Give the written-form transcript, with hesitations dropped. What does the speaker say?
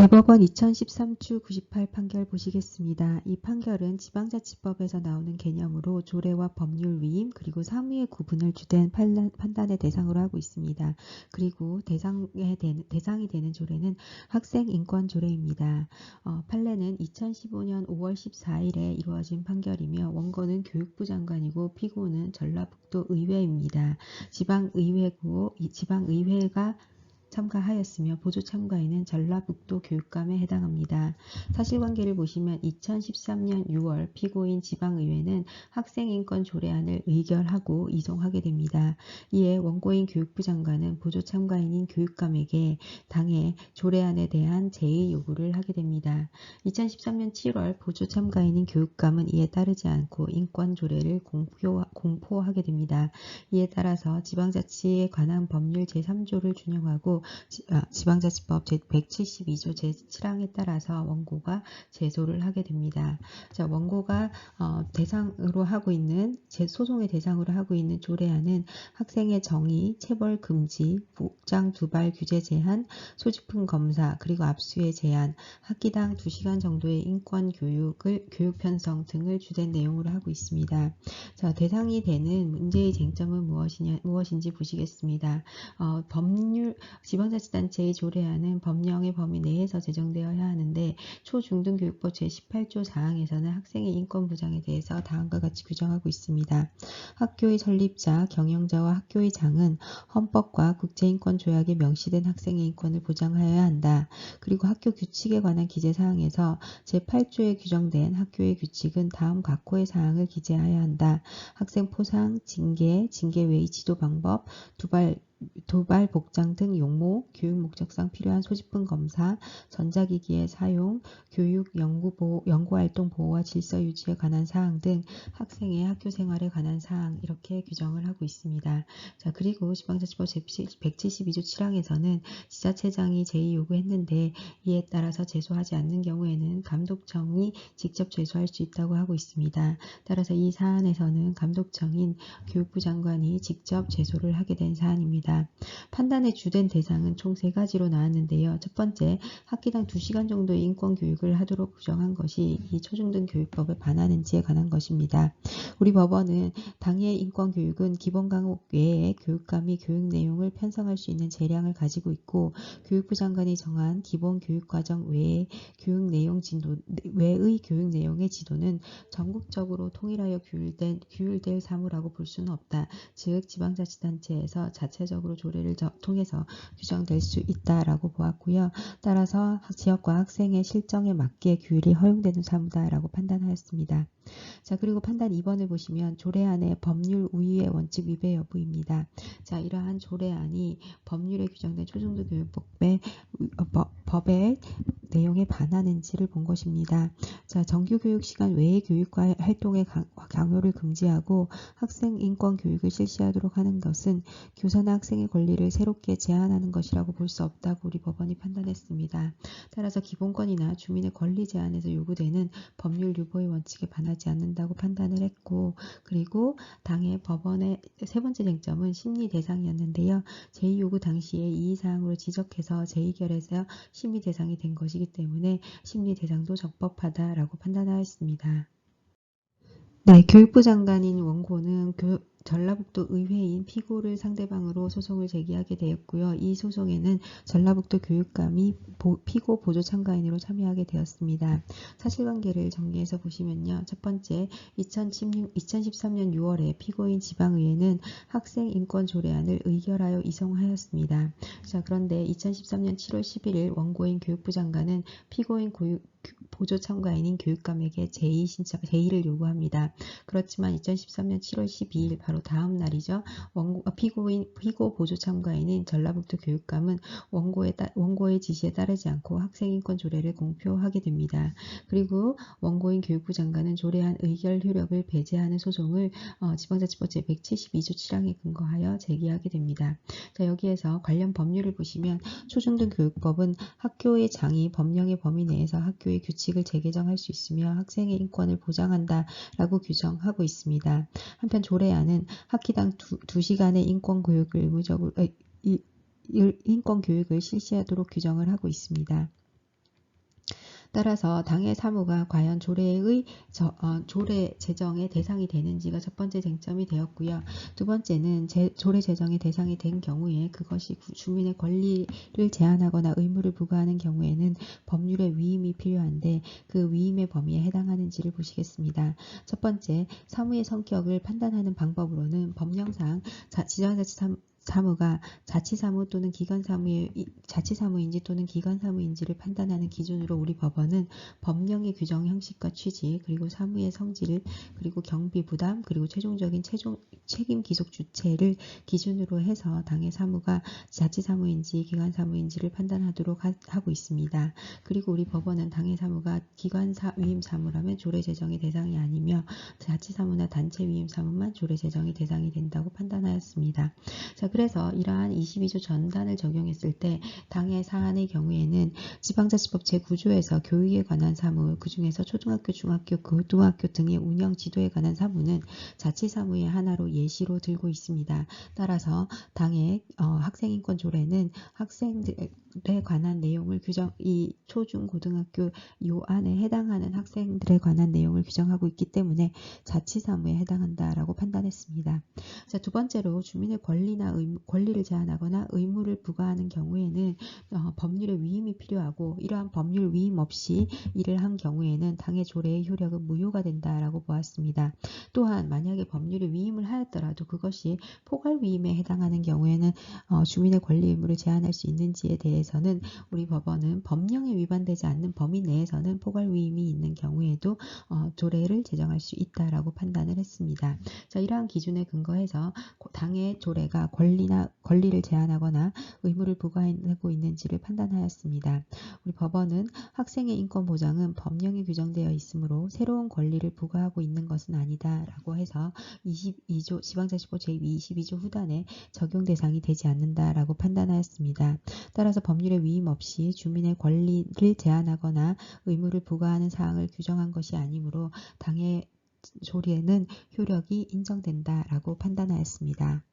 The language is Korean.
대법원 2013추 98 판결 보시겠습니다. 이 판결은 지방자치법에서 나오는 개념으로 조례와 법률 위임 그리고 상위의 구분을 주된 판단의 대상으로 하고 있습니다. 그리고 대상이 되는 조례는 학생인권조례입니다. 판례는 2015년 5월 14일에 이루어진 판결이며 원고는 교육부 장관이고 피고는 전라북도 의회입니다. 지방의회가 참가하였으며 보조 참가인은 전라북도 교육감에 해당합니다. 사실관계를 보시면 2013년 6월 피고인 지방의회는 학생인권 조례안을 의결하고 이송하게 됩니다. 이에 원고인 교육부 장관은 보조 참가인인 교육감에게 당해 조례안에 대한 제의 요구를 하게 됩니다. 2013년 7월 보조 참가인인 교육감은 이에 따르지 않고 인권 조례를 공포하게 됩니다. 이에 따라서 지방자치에 관한 법률 제3조를 준용하고 지방자치법 제172조 제7항에 따라서 원고가 제소를 하게 됩니다. 자, 원고가 대상으로 하고 있는 소송의 대상으로 하고 있는 조례안은 학생의 정의, 체벌 금지, 복장 두발 규제 제한, 소지품 검사, 그리고 압수의 제한, 학기당 2시간 정도의 인권 교육 편성 등을 주된 내용으로 하고 있습니다. 자, 대상이 되는 문제의 쟁점은 무엇인지 보시겠습니다. 지방자치단체의 조례안은 법령의 범위 내에서 제정되어야 하는데 초중등교육법 제18조 4항에서는 학생의 인권 보장에 대해서 다음과 같이 규정하고 있습니다. 학교의 설립자, 경영자와 학교의 장은 헌법과 국제인권조약에 명시된 학생의 인권을 보장하여야 한다. 그리고 학교 규칙에 관한 기재사항에서 제8조에 규정된 학교의 규칙은 다음 각호의 사항을 기재하여야 한다. 학생 포상, 징계 외의 지도 방법, 도발, 복장 등 용모, 교육 목적상 필요한 소지품 검사, 전자기기의 사용, 교육, 연구활동 보호와 질서 유지에 관한 사항 등 학생의 학교 생활에 관한 사항 이렇게 규정을 하고 있습니다. 자, 그리고 지방자치법 제172조 7항에서는 지자체장이 제의 요구했는데 이에 따라서 제소하지 않는 경우에는 감독청이 직접 제소할 수 있다고 하고 있습니다. 따라서 이 사안에서는 감독청인 교육부 장관이 직접 제소를 하게 된 사안입니다. 판단의 주된 대상은 총 3가지로 나왔는데요. 첫 번째, 학기당 2시간 정도의 인권교육을 하도록 규정한 것이 이 초중등교육법에 반하는지에 관한 것입니다. 우리 법원은 당해 인권교육은 기본 과목 외에 교육감이 교육 내용을 편성할 수 있는 재량을 가지고 있고 교육부 장관이 정한 기본 교육과정 외의 교육 내용의 지도는 전국적으로 통일하여 규율될 사무라고 볼 수는 없다. 즉 지방자치단체에서 자체적으로 조례를 통해서 규정될 수 있다라고 보았고요. 따라서 지역과 학생의 실정에 맞게 규율이 허용되는 사무다라고 판단하였습니다. 자, 그리고 판단 2번을 보시면 조례안의 법률 우위의 원칙 위배 여부입니다. 자, 이러한 조례안이 법률에 규정된 초중등교육법의 내용에 반하는지를 본 것입니다. 자, 정규교육 시간 외의 교육과 활동의 강요를 금지하고 학생 인권 교육을 실시하도록 하는 것은 교사나 학생의 권리를 새롭게 제한하는 것이라고 볼 수 없다고 우리 법원이 판단했습니다. 따라서 기본권이나 주민의 권리 제한에서 요구되는 법률 유보의 원칙에 반하지 않는다고 판단을 했고, 그리고 당해 법원의 3번째 쟁점은 심리 대상이었는데요. 제의 요구 당시에 이의사항으로 지적해서 재의결에서 심의 대상이 된 것이기 때문에 심리 대상도 적법하다라고 판단하였습니다. 네, 교육부 장관인 원고는 전라북도 의회인 피고를 상대방으로 소송을 제기하게 되었고요. 이 소송에는 전라북도 교육감이 피고 보조 참가인으로 참여하게 되었습니다. 사실관계를 정리해서 보시면요. 첫 번째, 2013년 6월에 피고인 지방의회는 학생인권조례안을 의결하여 이송하였습니다. 자, 그런데 2013년 7월 11일 원고인 교육부 장관은 피고인 보조 참가인인 교육감에게 제의를 요구합니다. 그렇지만 2013년 7월 12일 바로 다음 날이죠. 피고 보조 참가인인 전라북도 교육감은 원고의 지시에 따르지 않고 학생인권 조례를 공표하게 됩니다. 그리고 원고인 교육부 장관은 조례안 의결 효력을 배제하는 소송을 지방자치법 제172조 7항에 근거하여 제기하게 됩니다. 자, 여기에서 관련 법률을 보시면 초중등교육법은 학교의 장이 법령의 범위 내에서 학교의 규칙을 재개정할 수 있으며 학생의 인권을 보장한다라고 규정하고 있습니다. 한편 조례안은 학기당 2시간의 인권교육을 실시하도록 규정을 하고 있습니다. 따라서 당의 사무가 과연 조례의 조례 제정의 대상이 되는지가 첫 번째 쟁점이 되었고요. 두 번째는 조례 제정의 대상이 된 경우에 그것이 주민의 권리를 제한하거나 의무를 부과하는 경우에는 법률의 위임이 필요한데 그 위임의 범위에 해당하는지를 보시겠습니다. 첫 번째, 사무의 성격을 판단하는 방법으로는 법령상 지방자치사무가 자치사무 또는 자치사무인지 또는 기관사무인지를 판단하는 기준으로 우리 법원은 법령의 규정 형식과 취지, 그리고 사무의 성질, 그리고 경비 부담, 그리고 최종적인 책임 기속 주체를 기준으로 해서 당의 사무가 자치사무인지 기관사무인지를 판단하도록 하고 있습니다. 그리고 우리 법원은 당의 사무가 기관 위임 사무라면 조례 제정의 대상이 아니며 자치사무나 단체 위임 사무만 조례 제정의 대상이 된다고 판단하였습니다. 자, 그래서 이러한 22조 전단을 적용했을 때 당의 사안의 경우에는 지방자치법 제9조에서 교육에 관한 사무, 그 중에서 초등학교, 중학교, 고등학교 등의 운영 지도에 관한 사무는 자치사무의 하나로 예시로 들고 있습니다. 따라서 당의 학생인권 조례는 학생들에 관한 내용을 이 초중 고등학교 요 안에 해당하는 학생들에 관한 내용을 규정하고 있기 때문에 자치사무에 해당한다라고 판단했습니다. 자, 두 번째로 주민의 권리를 제한하거나 의무를 부과하는 경우에는 법률의 위임이 필요하고 이러한 법률 위임 없이 일을 한 경우에는 당의 조례의 효력은 무효가 된다라고 보았습니다. 또한 만약에 법률의 위임을 하였더라도 그것이 포괄 위임에 해당하는 경우에는 주민의 권리 의무를 제한할 수 있는지에 대해서는 우리 법원은 법령에 위반되지 않는 범위 내에서는 포괄 위임이 있는 경우에도 조례를 제정할 수 있다라고 판단을 했습니다. 자, 이러한 기준에 근거해서 당의 조례가 권리를 제한하거나 의무를 부과하고 있는지를 판단하였습니다. 우리 법원은 학생의 인권 보장은 법령에 규정되어 있으므로 새로운 권리를 부과하고 있는 것은 아니다라고 해서 22조 지방자치법 제22조 후단에 적용 대상이 되지 않는다라고 판단하였습니다. 따라서 법률의 위임 없이 주민의 권리를 제한하거나 의무를 부과하는 사항을 규정한 것이 아니므로 당의 조례는 효력이 인정된다라고 판단하였습니다.